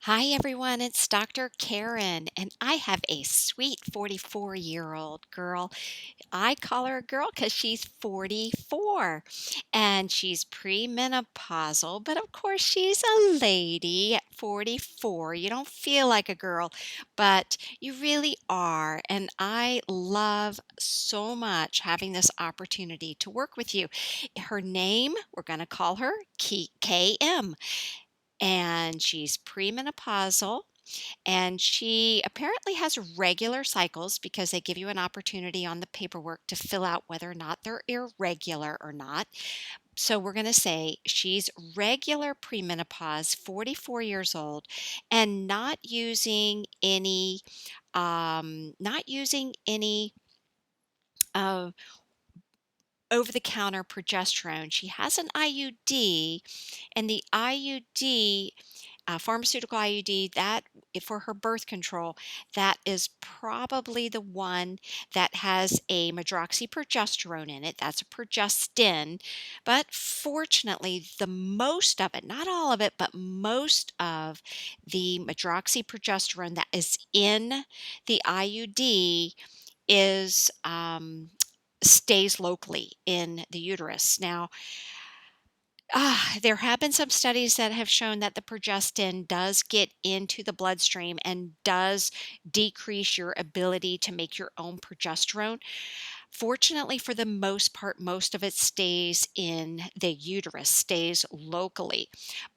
Hi everyone, it's Dr. Karen, and I have a sweet 44-year-old girl. I call her a girl because she's 44 and she's premenopausal, but of course she's a lady at 44. You don't feel like a girl, but you really are. And I love so much having this opportunity to work with you. Her name, we're going to call her KM, and she's premenopausal, and she apparently has regular cycles because they give you an opportunity on the paperwork to fill out whether or not they're irregular or not. So we're going to say she's regular premenopause, 44 years old, and not using any uh, over the counter progesterone. She has an IUD, and the IUD, pharmaceutical IUD, that for her birth control, that is probably the one that has a medroxyprogesterone in it. That's a progestin. But fortunately, the most of it, not all of it, but most of the medroxyprogesterone that is in the IUD is stays locally in the uterus. Now, there have been some studies that have shown that the progestin does get into the bloodstream and does decrease your ability to make your own progesterone. Fortunately, for the most part, most of it stays in the uterus, stays locally.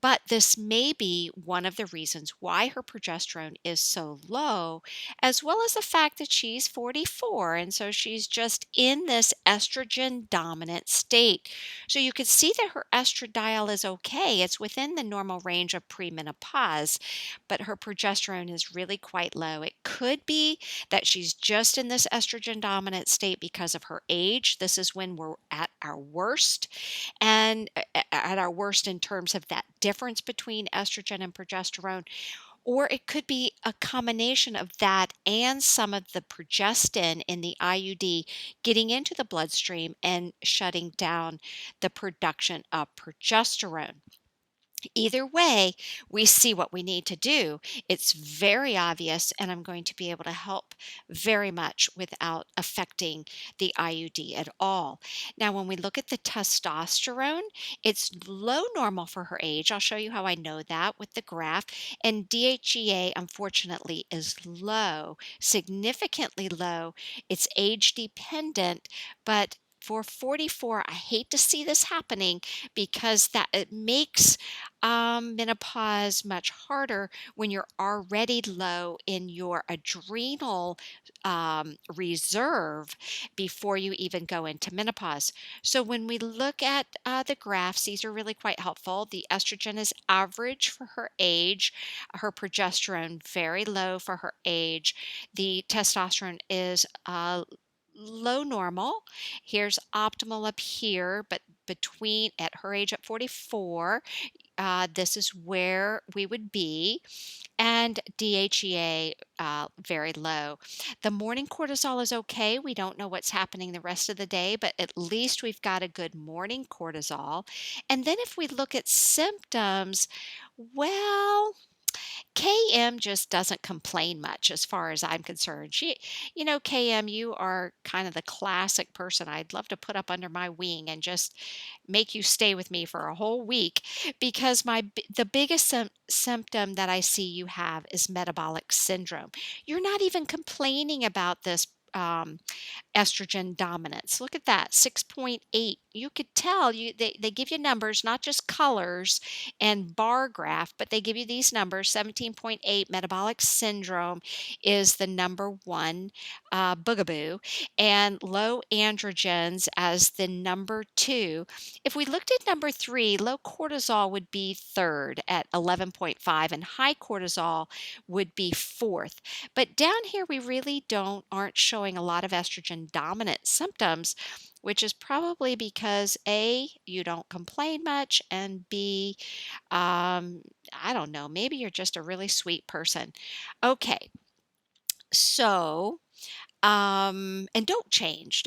But this may be one of the reasons why her progesterone is so low, as well as the fact that she's 44. And so she's just in this estrogen dominant state. So you can see that her estradiol is okay. It's within the normal range of premenopause, but her progesterone is really quite low. It could be that she's just in this estrogen dominant state because of her age. This is when we're at our worst, and at our worst in terms of that difference between estrogen and progesterone. Or it could be a combination of that and some of the progestin in the IUD getting into the bloodstream and shutting down the production of progesterone. Either way, we see what we need to do. It's very obvious, and I'm going to be able to help very much without affecting the IUD at all. Now, when we look at the testosterone, it's low normal for her age. I'll show you how I know that with the graph. And DHEA, unfortunately, is low, significantly low. It's age dependent, but for 44, I hate to see this happening because that it makes menopause much harder when you're already low in your adrenal reserve before you even go into menopause. So when we look at the graphs, these are really quite helpful. The estrogen is average for her age, her progesterone very low for her age. The testosterone is low normal. Here's optimal up here, but between at her age at 44, this is where we would be, and DHEA very low. The morning cortisol is okay. We don't know what's happening the rest of the day, but at least we've got a good morning cortisol. And then if we look at symptoms, well, KM just doesn't complain much as far as I'm concerned. KM, you are kind of the classic person I'd love to put up under my wing and just make you stay with me for a whole week because the biggest symptom that I see you have is metabolic syndrome. You're not even complaining about this estrogen dominance. Look at that, 6.8. You could tell they give you numbers, not just colors and bar graph, but they give you these numbers. 17.8 metabolic syndrome is the number one boogaboo, and low androgens as the number two. If we looked at number three, low cortisol would be third at 11.5, and high cortisol would be fourth. But down here, we really aren't showing a lot of estrogen dominant symptoms, which is probably because A, you don't complain much, and B, I don't know, maybe you're just a really sweet person. Okay, so and don't change.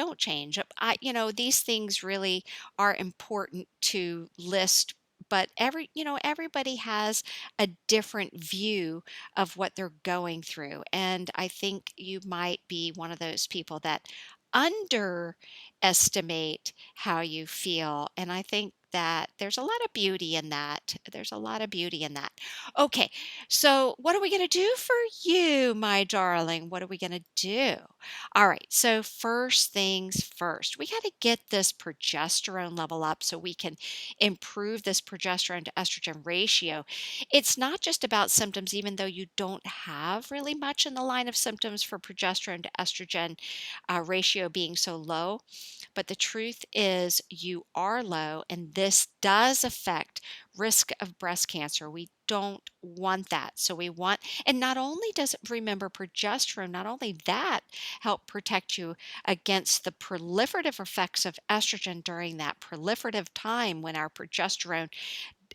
These things really are important to list but everybody has a different view of what they're going through. And I think you might be one of those people that underestimate how you feel. And I think that there's a lot of beauty in that. There's a lot of beauty in that. Okay, so what are we going to do for you, my darling? What are we going to do? All right, so first things first, we got to get this progesterone level up so we can improve this progesterone to estrogen ratio. It's not just about symptoms, even though you don't have really much in the line of symptoms for progesterone to estrogen ratio being so low. But the truth is, you are low, and this does affect risk of breast cancer. We don't want that. So we want, and not only does it, remember, progesterone, not only that help protect you against the proliferative effects of estrogen during that proliferative time when our progesterone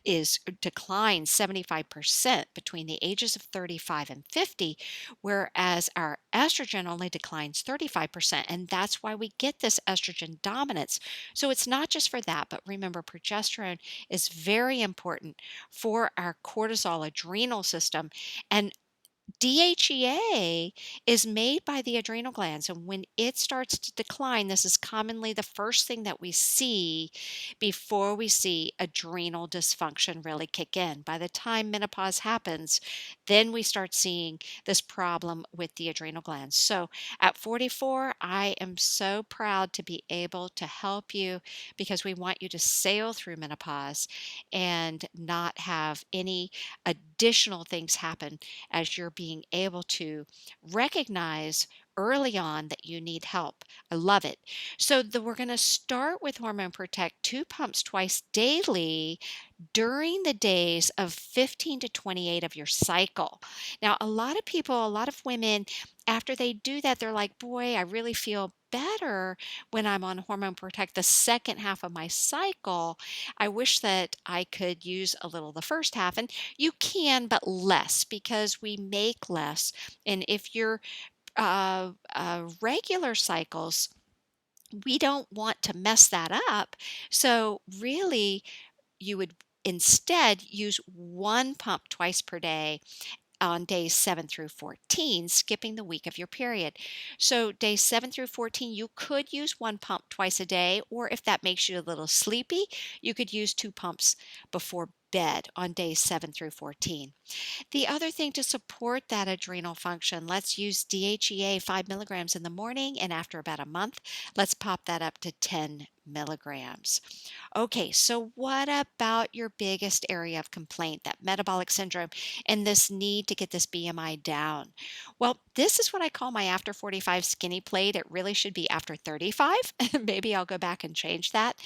is declined 75% between the ages of 35 and 50, whereas our estrogen only declines 35%. And that's why we get this estrogen dominance. So it's not just for that, but remember, progesterone is very important for our cortisol adrenal system. And DHEA is made by the adrenal glands, and when it starts to decline, this is commonly the first thing that we see before we see adrenal dysfunction really kick in. By the time menopause happens, then we start seeing this problem with the adrenal glands. So at 44, I am so proud to be able to help you because we want you to sail through menopause and not have any additional things happen as you're being able to recognize early on that you need help. I love it. So we're going to start with Hormone Protect 2 pumps twice daily during the days of 15 to 28 of your cycle. Now, a lot of people, a lot of women, after they do that, they're like, boy, I really feel better when I'm on Hormone Protect the second half of my cycle. I wish that I could use a little the first half. And you can, but less because we make less. And if you're regular cycles, we don't want to mess that up. So, really, you would instead use 1 pump twice per day on days 7 through 14, skipping the week of your period. So, days 7 through 14, you could use 1 pump twice a day, or if that makes you a little sleepy, you could use 2 pumps before bed on days 7 through 14. The other thing to support that adrenal function, let's use DHEA 5 milligrams in the morning, and after about a month, let's pop that up to 10 milligrams. Okay, so what about your biggest area of complaint, that metabolic syndrome, and this need to get this BMI down? Well, this is what I call my after 45 skinny plate. It really should be after 35. Maybe I'll go back and change that.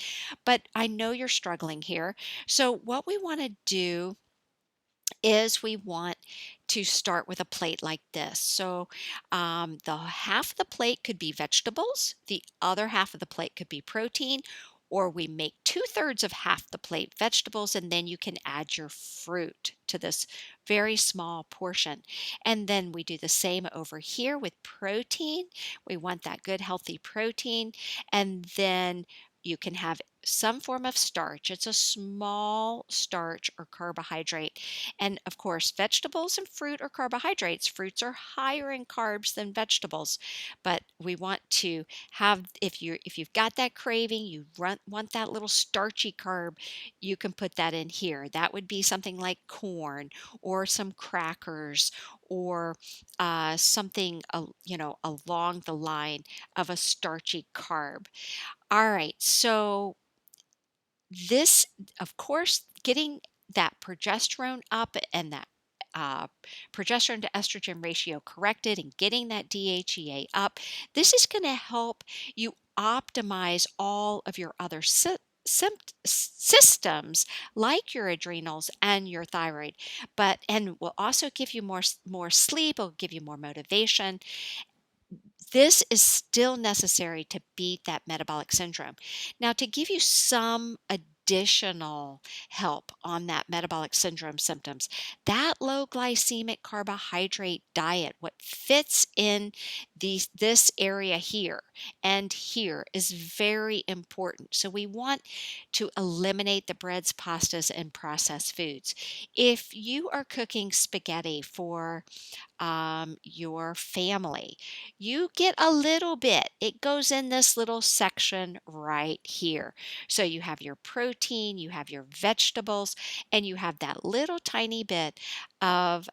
But I know you're struggling here. So, what we want to do is we want to start with a plate like this. So, the half of the plate could be vegetables, the other half of the plate could be protein, or we make 2/3 of half the plate vegetables, and then you can add your fruit to this very small portion. And then we do the same over here with protein. We want that good, healthy protein, and then you can have some form of starch. It's a small starch or carbohydrate. And of course, vegetables and fruit are carbohydrates. Fruits are higher in carbs than vegetables, but we want to have, if you've got that craving, want that little starchy carb, you can put that in here. That would be something like corn or some crackers or something along the line of a starchy carb. All right, so this, of course, getting that progesterone up and that uh, progesterone to estrogen ratio corrected and getting that DHEA up, this is going to help you optimize all of your other systems like your adrenals and your thyroid, and will also give you more sleep, will give you more motivation. This is still necessary to beat that metabolic syndrome. Now, to give you some additional help on that metabolic syndrome symptoms, that low glycemic carbohydrate diet, what fits in this area here and here is very important. So we want to eliminate the breads, pastas, and processed foods. If you are cooking spaghetti for your family, you get a little bit. It goes in this little section right here. So you have your protein, you have your vegetables, and you have that little tiny bit of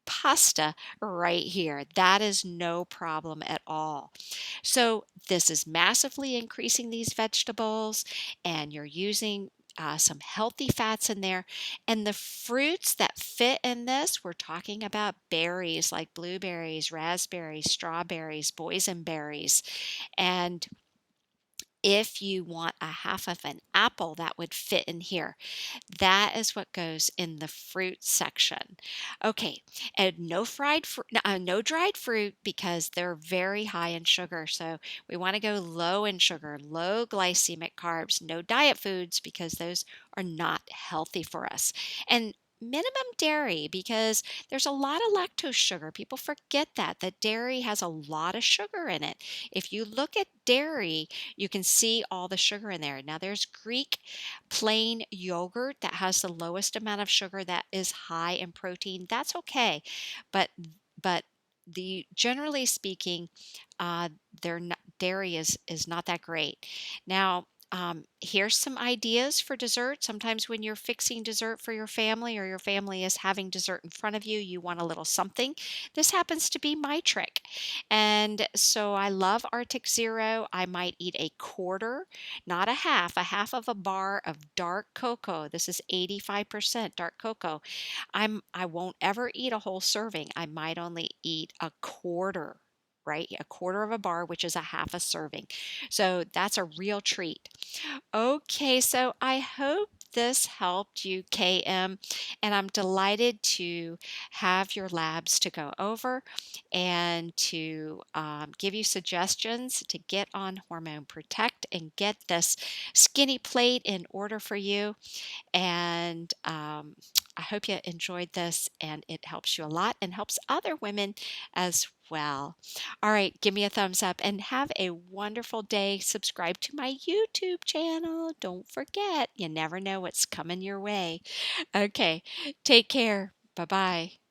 pasta right here. That is no problem at all. So this is massively increasing these vegetables, and you're using some healthy fats in there. And the fruits that fit in this, we're talking about berries like blueberries, raspberries, strawberries, boysenberries. And if you want a half of an apple, that would fit in here. That is what goes in the fruit section. Okay, and no dried fruit because they're very high in sugar. So we want to go low in sugar, low glycemic carbs, no diet foods because those are not healthy for us. And minimum dairy because there's a lot of lactose sugar. People forget that dairy has a lot of sugar in it. If you look at dairy, you can see all the sugar in there. Now there's Greek plain yogurt that has the lowest amount of sugar that is high in protein. That's okay. But but the generally speaking, uh, dairy is not that great. Now, here's some ideas for dessert. Sometimes when you're fixing dessert for your family or your family is having dessert in front of you, you want a little something. This happens to be my trick. And so I love Arctic Zero. I might eat a quarter, not a half of a bar of dark cocoa. This is 85% dark cocoa. I won't ever eat a whole serving. I might only eat a quarter, right? A quarter of a bar, which is a half a serving. So that's a real treat. Okay, so I hope this helped you, KM, and I'm delighted to have your labs to go over and to give you suggestions to get on Hormone Protect and get this skinny plate in order for you. And I hope you enjoyed this and it helps you a lot and helps other women as well. All right, give me a thumbs up and have a wonderful day. Subscribe to my YouTube channel. Don't forget, you never know what's coming your way. Okay, take care. Bye bye.